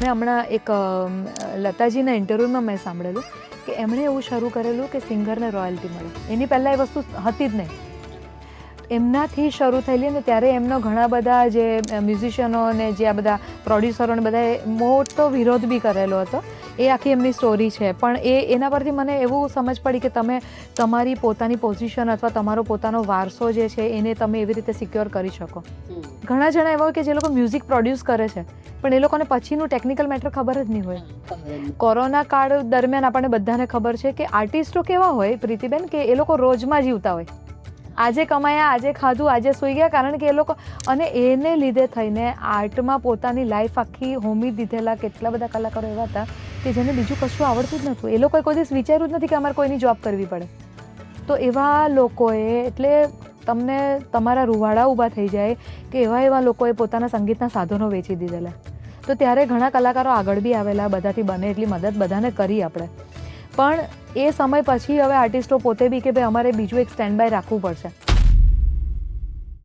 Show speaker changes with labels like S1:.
S1: મેં હમણાં એક લતાજીના ઇન્ટરવ્યૂમાં મેં સાંભળેલું કે એમણે એવું શરૂ કરેલું કે સિંગરને રોયલ્ટી મળે. એની પહેલાં એ વસ્તુ હતી જ નહીં. એમનાથી શરૂ થયેલી ને ત્યારે એમનો ઘણા બધા જે મ્યુઝિશિયનો ને જે આ બધા પ્રોડ્યુસરોને બધાએ મોટો વિરોધ બી કરેલો હતો. એ આખી એમની સ્ટોરી છે. પણ એના પરથી મને એવું સમજ પડી કે તમે તમારી પોતાની પોઝિશન અથવા તમારો પોતાનો વારસો જે છે એને તમે એવી રીતે સિક્યોર કરી શકો. ઘણા જણા એવા હોય કે જે લોકો મ્યુઝિક પ્રોડ્યુસ કરે છે પણ એ લોકોને પછીનું ટેકનિકલ મેટર ખબર જ નહીં હોય. કોરોના કાળ દરમિયાન આપણને બધાને ખબર છે કે આર્ટિસ્ટો કેવા હોય પ્રીતિબેન કે એ લોકો રોજમાં જીવતા હોય. આજે કમાયા, આજે ખાધું, આજે સૂઈ ગયા, કારણ કે એ લોકો અને એને લીધે થઈને આર્ટમાં પોતાની લાઈફ આખી હોમી દીધેલા કેટલા બધા કલાકારો એવા હતા કે જેને બીજું કશું આવડતું જ નહોતું. એ લોકોએ કોઈ દિવસ વિચાર્યું જ નથી કે અમારે કોઈની જોબ કરવી પડે. તો એવા લોકોએ એટલે તમને તમારા રૂવાડા ઊભા થઈ જાય કે એવા લોકોએ પોતાના સંગીતના સાધનો વેચી દીધેલા. તો ત્યારે ઘણા કલાકારો આગળ બી આવેલા, બધાથી બને એટલી મદદ બધાને કરી આપણે. પણ એ સમય પછી હવે આર્ટિસ્ટો પોતે બી કે ભાઈ અમારે બીજું એક સ્ટેન્ડ બાય રાખવું પડશે.